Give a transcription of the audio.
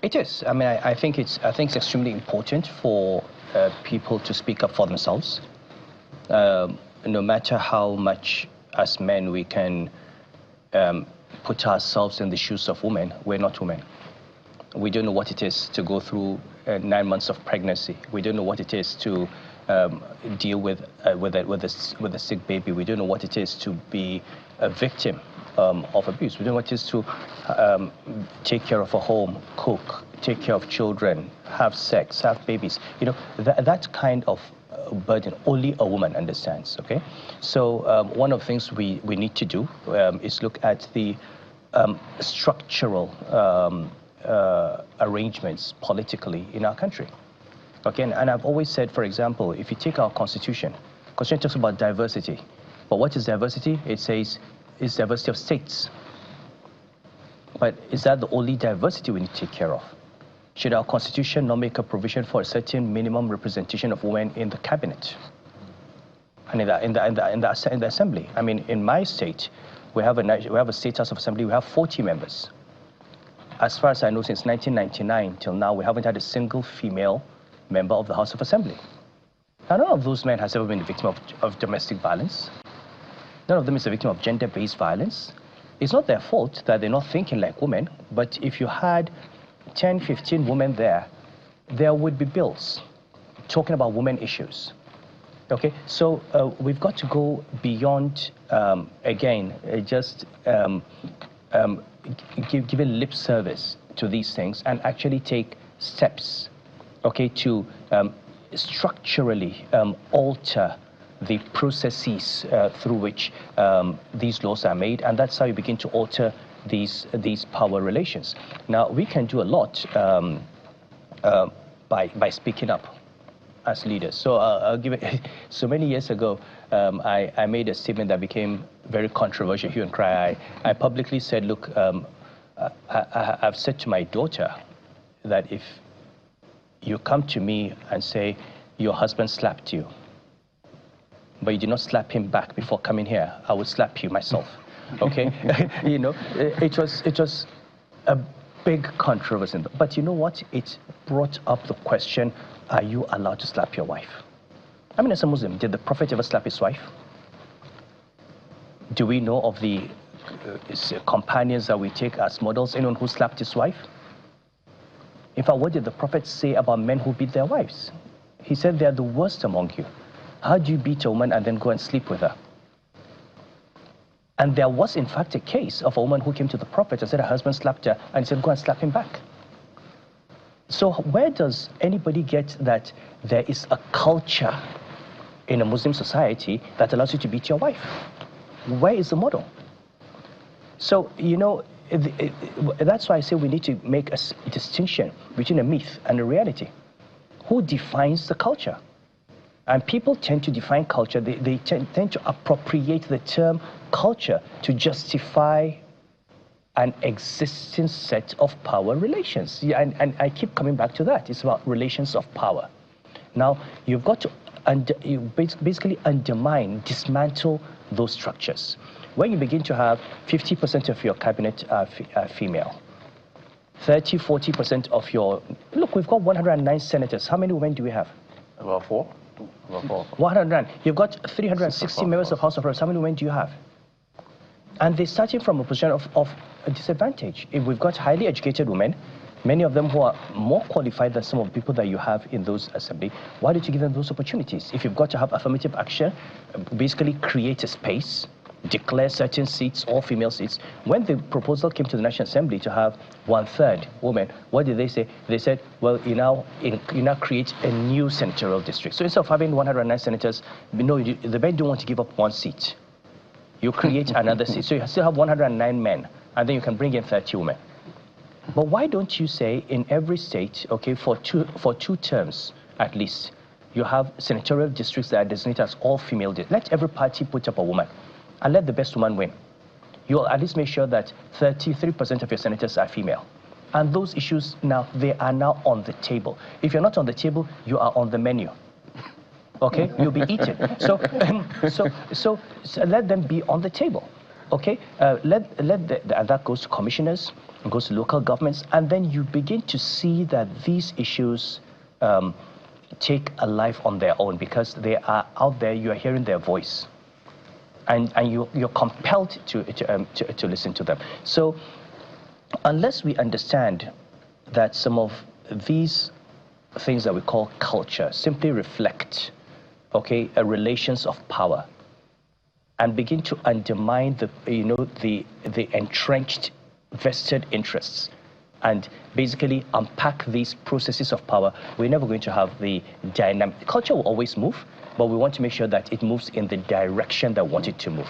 It is. I mean, I think it's extremely important for people to speak up for themselves. No matter how much as men we can put ourselves in the shoes of women, we're not women. We don't know what it is to go through 9 months of pregnancy. We don't know what it is to deal with a sick baby. We don't know what it is to be a victim of abuse. We don't know what it is to take care of a home, cook, take care of children, have sex, have babies. You know, that kind of burden only a woman understands, okay? So one of the things we need to do is look at the structural arrangements politically in our country. Okay, and I've always said, for example, if you take our Constitution talks about diversity. But what is diversity? It says it's diversity of states. But is that the only diversity we need to take care of? Should our Constitution not make a provision for a certain minimum representation of women in the cabinet and in the assembly? I mean, in my state, we have a state house of assembly. We have 40 members. As far as I know, since 1999 till now, we haven't had a single female member of the House of Assembly. Now, none of those men has ever been a victim of domestic violence. None of them is a victim of gender-based violence. It's not their fault that they're not thinking like women, but if you had 10, 15 women there would be bills talking about women issues. Okay, so we've got to go beyond, again, just giving lip service to these things and actually take steps, okay, to structurally alter the processes through which these laws are made, and that's how you begin to alter these power relations. Now, we can do a lot by speaking up as leaders. So I'll give it. So many years ago, I made a statement that became very controversial hue and cry. I publicly said, look, I've said to my daughter that if you come to me and say your husband slapped you, but you did not slap him back before coming here, I would slap you myself. Okay, you know, it was a big controversy. But you know what? It brought up the question: are you allowed to slap your wife? I mean, as a Muslim, did the Prophet ever slap his wife? Do we know of the companions that we take as models, anyone who slapped his wife? In fact, what did the Prophet say about men who beat their wives? He said they are the worst among you. How do you beat a woman and then go and sleep with her? And there was, in fact, a case of a woman who came to the Prophet and said her husband slapped her, and he said, go and slap him back. So where does anybody get that there is a culture in a Muslim society that allows you to beat your wife? Where is the model? So, you know, that's why I say we need to make a distinction between a myth and a reality. Who defines the culture? And people tend to define culture, they tend to appropriate the term culture to justify an existing set of power relations. Yeah, and I keep coming back to that. It's about relations of power. Now, you've got to basically undermine, dismantle those structures. When you begin to have 50% of your cabinet are female, 30, 40% of your... Look, we've got 109 senators. How many women do we have? About four. 109. You've got 360 members of House of Reps. How many women do you have? And they're starting from a position of a disadvantage. If we've got highly educated women, many of them who are more qualified than some of the people that you have in those assembly, why don't you give them those opportunities? If you've got to have affirmative action, basically create a space, declare certain seats, all female seats. When the proposal came to the National Assembly to have 1/3 women, what did they say? They said, well, you now create a new senatorial district. So instead of having 109 senators, no, the men don't want to give up one seat. You create another seat. So you still have 109 men, and then you can bring in 30 women. But why don't you say in every state, okay, for two terms at least, you have senatorial districts that are designated as all female districts. Let every party put up a woman, and let the best woman win. You'll at least make sure that 33% of your senators are female. And those issues now, they are now on the table. If you're not on the table, you are on the menu. Okay, you'll be eaten. So let them be on the table. Okay, and that goes to commissioners, it goes to local governments, and then you begin to see that these issues take a life on their own because they are out there, you are hearing their voice. And you're compelled to listen to them. So unless we understand that some of these things that we call culture simply reflect, okay, relations of power, and begin to undermine the entrenched vested interests, and basically unpack these processes of power, we're never going to have the dynamic. Culture will always move, but we want to make sure that it moves in the direction that we want it to move.